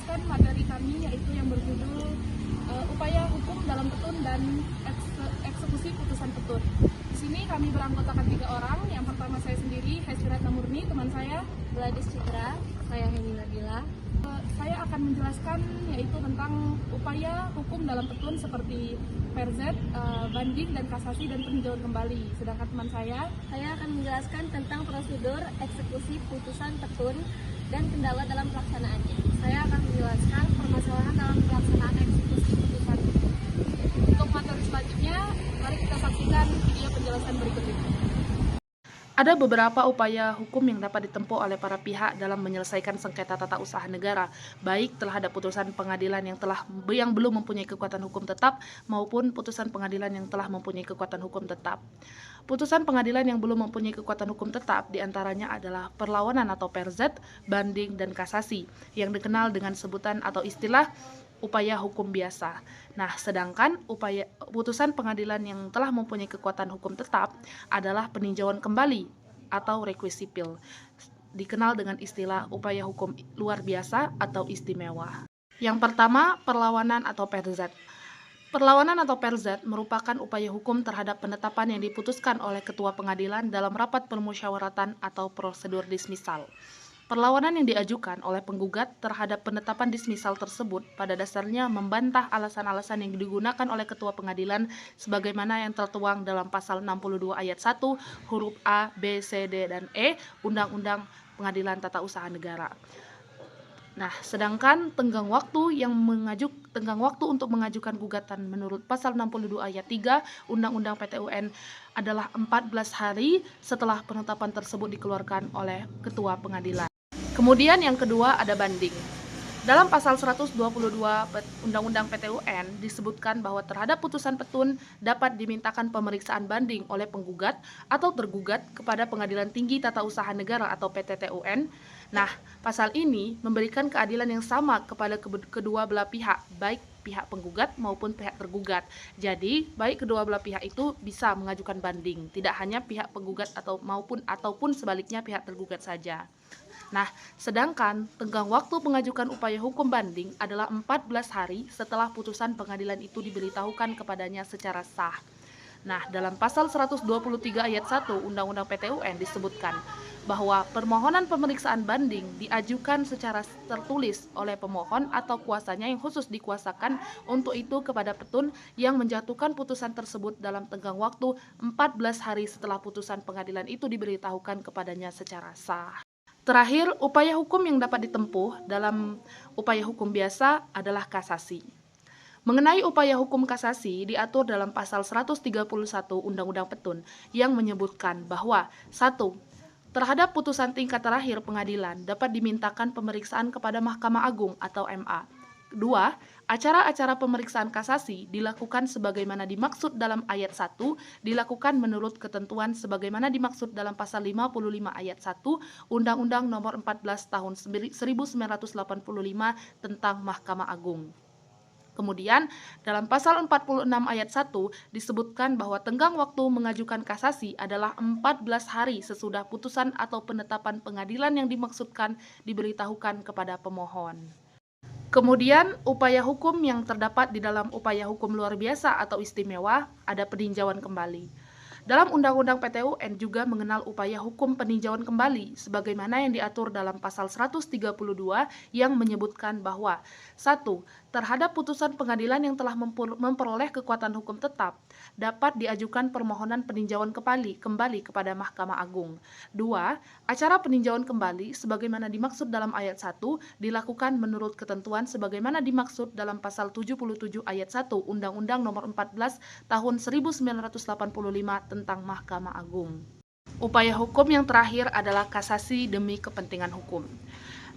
menjelaskan materi kami yaitu yang berjudul upaya hukum dalam petun dan eksekusi putusan petun. Di sini kami beranggotakan 3 orang. Yang pertama saya sendiri, Hesirata Murni, teman saya Gladys Citra, saya Heni Nabila. Saya akan menjelaskan yaitu tentang upaya hukum dalam petun seperti perzet, banding dan kasasi dan peninjauan kembali. Sedangkan teman saya Saya akan menjelaskan tentang prosedur eksekusi putusan petun dan kendala dalam pelaksanaannya. Saya akan menjelaskan permasalahan dalam pelaksanaan eksekusi putusan. Untuk materi selanjutnya, mari kita saksikan video penjelasan berikut ini. Ada beberapa upaya hukum yang dapat ditempuh oleh para pihak dalam menyelesaikan sengketa tata usaha negara, baik terhadap putusan pengadilan yang belum mempunyai kekuatan hukum tetap maupun putusan pengadilan yang telah mempunyai kekuatan hukum tetap. Putusan pengadilan yang belum mempunyai kekuatan hukum tetap diantaranya adalah perlawanan atau perzet, banding, dan kasasi, yang dikenal dengan sebutan atau istilah upaya hukum biasa. Nah, sedangkan putusan pengadilan yang telah mempunyai kekuatan hukum tetap adalah peninjauan kembali atau requisipil, dikenal dengan istilah upaya hukum luar biasa atau istimewa. Yang pertama, perlawanan atau perzet. Perlawanan atau perzet merupakan upaya hukum terhadap penetapan yang diputuskan oleh ketua pengadilan dalam rapat permusyawaratan atau prosedur dismisal. Perlawanan yang diajukan oleh penggugat terhadap penetapan dismisal tersebut pada dasarnya membantah alasan-alasan yang digunakan oleh ketua pengadilan sebagaimana yang tertuang dalam pasal 62 ayat 1 huruf A, B, C, D, dan E Undang-Undang Pengadilan Tata Usaha Negara. Nah, sedangkan tenggang waktu untuk mengajukan gugatan menurut pasal 62 ayat 3 Undang-Undang PTUN adalah 14 hari setelah penetapan tersebut dikeluarkan oleh ketua pengadilan. Kemudian yang kedua ada banding. Dalam pasal 122 Undang-Undang PTUN disebutkan bahwa terhadap putusan petun dapat dimintakan pemeriksaan banding oleh penggugat atau tergugat kepada Pengadilan Tinggi Tata Usaha Negara atau PTTUN. Nah, pasal ini memberikan keadilan yang sama kepada kedua belah pihak, baik pihak penggugat maupun pihak tergugat. Jadi, baik kedua belah pihak itu bisa mengajukan banding, tidak hanya pihak penggugat ataupun sebaliknya pihak tergugat saja. Nah, sedangkan tenggang waktu mengajukan upaya hukum banding adalah 14 hari setelah putusan pengadilan itu diberitahukan kepadanya secara sah. Nah, dalam pasal 123 ayat 1 Undang-Undang PTUN disebutkan bahwa permohonan pemeriksaan banding diajukan secara tertulis oleh pemohon atau kuasanya yang khusus dikuasakan untuk itu kepada petun yang menjatuhkan putusan tersebut dalam tenggang waktu 14 hari setelah putusan pengadilan itu diberitahukan kepadanya secara sah. Terakhir, upaya hukum yang dapat ditempuh dalam upaya hukum biasa adalah kasasi. Mengenai upaya hukum kasasi diatur dalam pasal 131 Undang-Undang Petun yang menyebutkan bahwa 1. Terhadap putusan tingkat terakhir pengadilan dapat dimintakan pemeriksaan kepada Mahkamah Agung atau MA. 2. Acara-acara pemeriksaan kasasi dilakukan sebagaimana dimaksud dalam ayat 1, dilakukan menurut ketentuan sebagaimana dimaksud dalam pasal 55 ayat 1 Undang-Undang Nomor 14 Tahun 1985 tentang Mahkamah Agung. Kemudian, dalam pasal 46 ayat 1 disebutkan bahwa tenggang waktu mengajukan kasasi adalah 14 hari sesudah putusan atau penetapan pengadilan yang dimaksudkan diberitahukan kepada pemohon. Kemudian, upaya hukum yang terdapat di dalam upaya hukum luar biasa atau istimewa ada peninjauan kembali. Dalam Undang-Undang PTUN juga mengenal upaya hukum peninjauan kembali sebagaimana yang diatur dalam pasal 132 yang menyebutkan bahwa 1. Terhadap putusan pengadilan yang telah memperoleh kekuatan hukum tetap dapat diajukan permohonan peninjauan kembali kepada Mahkamah Agung. 2. Acara peninjauan kembali sebagaimana dimaksud dalam ayat 1 dilakukan menurut ketentuan sebagaimana dimaksud dalam pasal 77 ayat 1 Undang-Undang Nomor 14 Tahun 1985 tentang Mahkamah Agung. Upaya hukum yang terakhir adalah kasasi demi kepentingan hukum.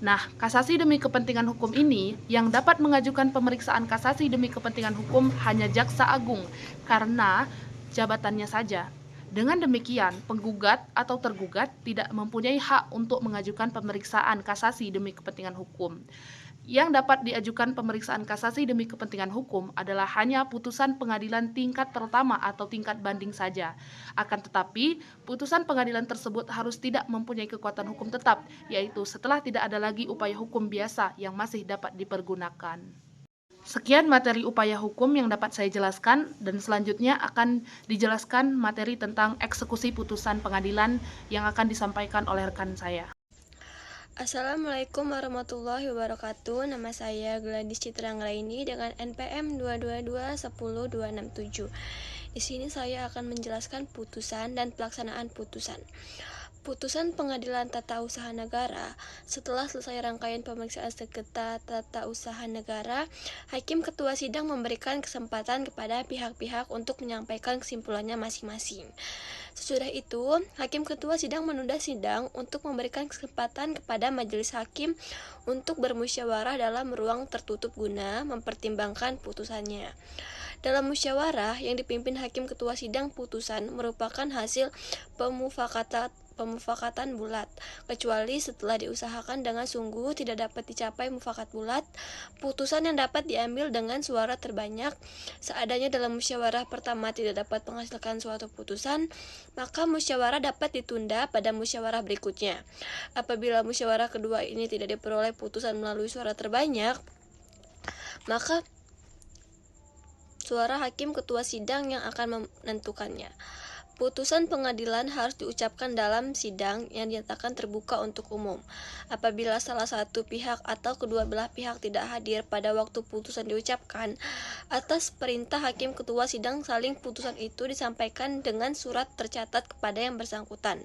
Nah, kasasi demi kepentingan hukum ini yang dapat mengajukan pemeriksaan kasasi demi kepentingan hukum hanya Jaksa Agung karena jabatannya saja. Dengan demikian, penggugat atau tergugat tidak mempunyai hak untuk mengajukan pemeriksaan kasasi demi kepentingan hukum. Yang dapat diajukan pemeriksaan kasasi demi kepentingan hukum adalah hanya putusan pengadilan tingkat pertama atau tingkat banding saja. Akan tetapi, putusan pengadilan tersebut harus tidak mempunyai kekuatan hukum tetap, yaitu setelah tidak ada lagi upaya hukum biasa yang masih dapat dipergunakan. Sekian materi upaya hukum yang dapat saya jelaskan, dan selanjutnya akan dijelaskan materi tentang eksekusi putusan pengadilan yang akan disampaikan oleh rekan saya. Assalamualaikum warahmatullahi wabarakatuh. Nama saya Gladys Citra Anggraini dengan NPM 222-10267. Di sini saya akan menjelaskan putusan dan pelaksanaan putusan. Putusan Pengadilan Tata Usaha Negara. Setelah selesai rangkaian pemeriksaan sengketa tata usaha negara, Hakim Ketua Sidang memberikan kesempatan kepada pihak-pihak untuk menyampaikan kesimpulannya masing-masing. Sesudah itu, Hakim Ketua Sidang menunda sidang untuk memberikan kesempatan kepada majelis hakim untuk bermusyawarah dalam ruang tertutup guna mempertimbangkan putusannya. Dalam musyawarah yang dipimpin Hakim Ketua Sidang, putusan merupakan hasil pemufakatan bulat, kecuali setelah diusahakan dengan sungguh tidak dapat dicapai mufakat bulat. Putusan yang dapat diambil dengan suara terbanyak, seadanya dalam musyawarah pertama tidak dapat menghasilkan suatu putusan, maka musyawarah dapat ditunda pada musyawarah berikutnya. Apabila musyawarah kedua ini tidak diperoleh putusan melalui suara terbanyak, maka suara Hakim Ketua Sidang yang akan menentukannya. Putusan pengadilan harus diucapkan dalam sidang yang dinyatakan terbuka untuk umum. Apabila salah satu pihak atau kedua belah pihak tidak hadir pada waktu putusan diucapkan, atas perintah Hakim Ketua Sidang saling putusan itu disampaikan dengan surat tercatat kepada yang bersangkutan.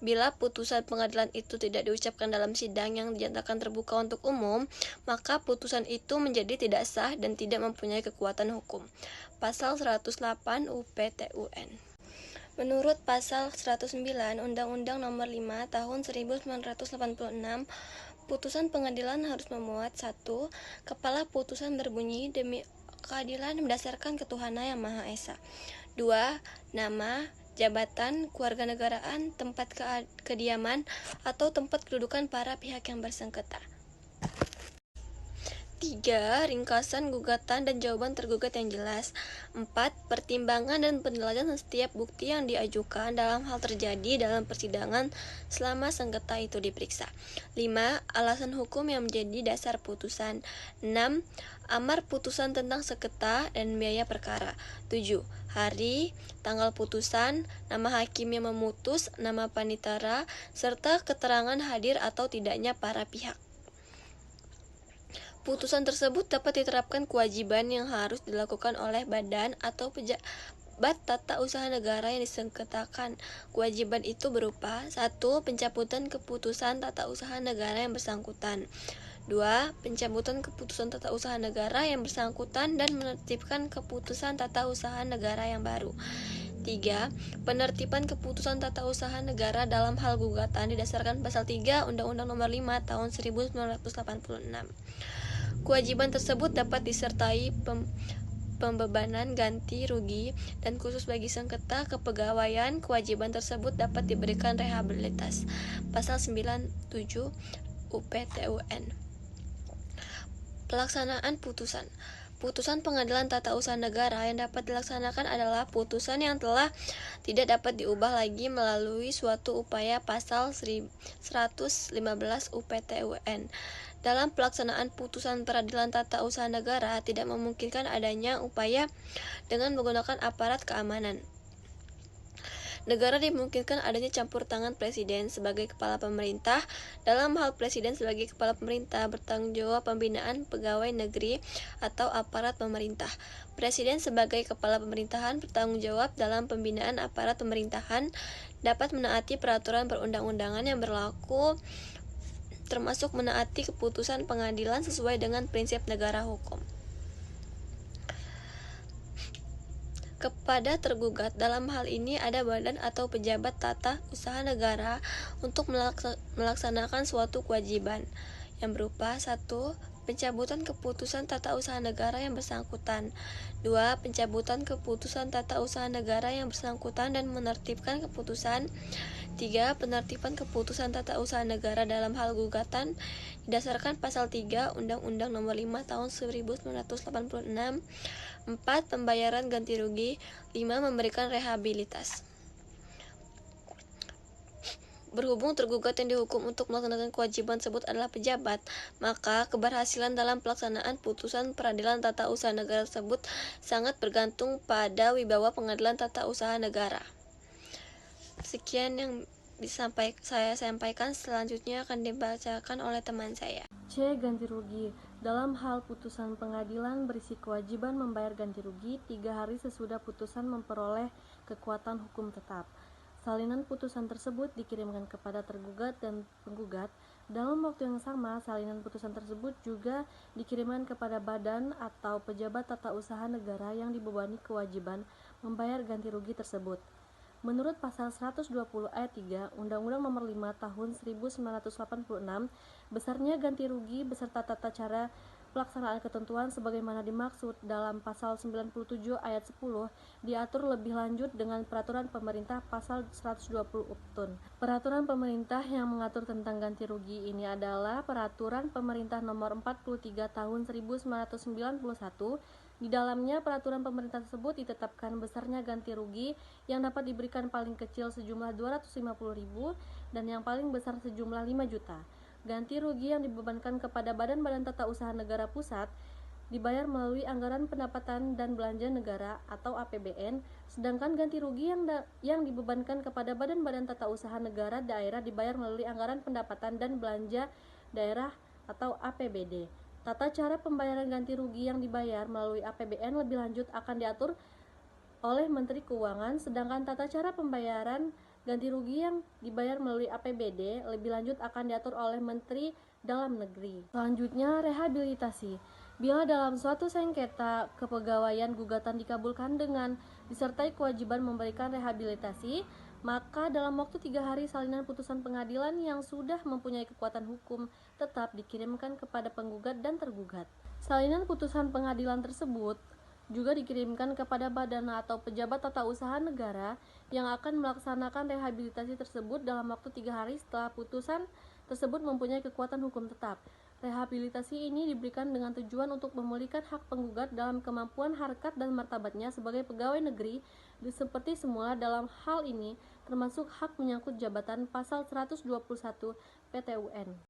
Bila putusan pengadilan itu tidak diucapkan dalam sidang yang dinyatakan terbuka untuk umum, maka putusan itu menjadi tidak sah dan tidak mempunyai kekuatan hukum. Pasal 108 UPTUN. Menurut Pasal 109 Undang-Undang Nomor 5 Tahun 1986, putusan pengadilan harus memuat 1. Kepala putusan berbunyi demi keadilan berdasarkan ketuhanan yang Maha Esa. 2. Nama, jabatan, kewarganegaraan, tempat kediaman, atau tempat kedudukan para pihak yang bersengketa. 3. Ringkasan gugatan dan jawaban tergugat yang jelas. 4. Pertimbangan dan penilaian setiap bukti yang diajukan dalam hal terjadi dalam persidangan selama sengketa itu diperiksa. 5. Alasan hukum yang menjadi dasar putusan. 6. Amar putusan tentang sengketa dan biaya perkara. 7. Hari, tanggal putusan, nama hakim yang memutus, nama panitera, serta keterangan hadir atau tidaknya para pihak. Putusan tersebut dapat diterapkan kewajiban yang harus dilakukan oleh badan atau pejabat tata usaha negara yang disengketakan. Kewajiban itu berupa 1. Pencabutan keputusan tata usaha negara yang bersangkutan. 2. Pencabutan keputusan tata usaha negara yang bersangkutan dan menertibkan keputusan tata usaha negara yang baru. 3. Penertiban keputusan tata usaha negara dalam hal gugatan didasarkan Pasal 3 Undang-Undang Nomor 5 Tahun 1986. Kewajiban tersebut dapat disertai pembebanan ganti rugi, dan khusus bagi sengketa kepegawaian, kewajiban tersebut dapat diberikan rehabilitas. Pasal 97 UPTUN. Pelaksanaan putusan. Putusan Pengadilan Tata Usaha Negara yang dapat dilaksanakan adalah putusan yang telah tidak dapat diubah lagi melalui suatu upaya Pasal 115 UPTUN. Dalam pelaksanaan putusan Peradilan Tata Usaha Negara tidak memungkinkan adanya upaya dengan menggunakan aparat keamanan negara. Dimungkinkan adanya campur tangan Presiden sebagai kepala pemerintah. Dalam hal Presiden sebagai kepala pemerintah bertanggung jawab pembinaan pegawai negeri atau aparat pemerintah. Presiden sebagai kepala pemerintahan bertanggung jawab dalam pembinaan aparat pemerintahan, dapat menaati peraturan perundang-undangan yang berlaku, termasuk menaati keputusan pengadilan sesuai dengan prinsip negara hukum. Kepada tergugat, dalam hal ini ada badan atau pejabat tata usaha negara untuk melaksanakan suatu kewajiban yang berupa 1. pencabutan keputusan tata usaha negara yang bersangkutan. 2. Pencabutan keputusan tata usaha negara yang bersangkutan dan menertibkan keputusan. 3. Penertiban keputusan tata usaha negara dalam hal gugatan didasarkan pasal 3 Undang-Undang Nomor 5 Tahun 1986. 4. Pembayaran ganti rugi. 5. Memberikan rehabilitas. Berhubung tergugat yang dihukum untuk melaksanakan kewajiban tersebut adalah pejabat, maka keberhasilan dalam pelaksanaan putusan peradilan tata usaha negara tersebut sangat bergantung pada wibawa pengadilan tata usaha negara. Sekian yang saya sampaikan, selanjutnya akan dibacakan oleh teman saya. C. Ganti rugi. Dalam hal putusan pengadilan berisi kewajiban membayar ganti rugi 3 hari sesudah putusan memperoleh kekuatan hukum tetap. Salinan putusan tersebut dikirimkan kepada tergugat dan penggugat. Dalam waktu yang sama, salinan putusan tersebut juga dikirimkan kepada badan atau pejabat tata usaha negara yang dibebani kewajiban membayar ganti rugi tersebut. Menurut pasal 120 ayat 3 Undang-Undang Nomor 5 Tahun 1986, besarnya ganti rugi beserta tata cara pelaksanaan ketentuan sebagaimana dimaksud dalam pasal 97 ayat 10 diatur lebih lanjut dengan peraturan pemerintah pasal 120 UPTUN. Peraturan pemerintah yang mengatur tentang ganti rugi ini adalah Peraturan Pemerintah Nomor 43 Tahun 1991. Di dalamnya peraturan pemerintah tersebut ditetapkan besarnya ganti rugi yang dapat diberikan paling kecil sejumlah 250.000 dan yang paling besar sejumlah 5 juta. Ganti rugi yang dibebankan kepada badan-badan tata usaha negara pusat dibayar melalui anggaran pendapatan dan belanja negara atau APBN, sedangkan ganti rugi yang dibebankan kepada badan-badan tata usaha negara daerah dibayar melalui anggaran pendapatan dan belanja daerah atau APBD. Tata cara pembayaran ganti rugi yang dibayar melalui APBN lebih lanjut akan diatur oleh Menteri Keuangan, sedangkan tata cara pembayaran ganti rugi yang dibayar melalui APBD lebih lanjut akan diatur oleh Menteri Dalam Negeri. Selanjutnya, rehabilitasi. Bila dalam suatu sengketa kepegawaian gugatan dikabulkan dengan disertai kewajiban memberikan rehabilitasi, maka dalam waktu 3 hari salinan putusan pengadilan yang sudah mempunyai kekuatan hukum tetap dikirimkan kepada penggugat dan tergugat. Salinan putusan pengadilan tersebut juga dikirimkan kepada badan atau pejabat tata usaha negara yang akan melaksanakan rehabilitasi tersebut dalam waktu 3 hari setelah putusan tersebut mempunyai kekuatan hukum tetap. Rehabilitasi ini diberikan dengan tujuan untuk memulihkan hak penggugat dalam kemampuan harkat dan martabatnya sebagai pegawai negeri seperti semula. Dalam hal ini termasuk hak menyangkut jabatan pasal 121 PTUN.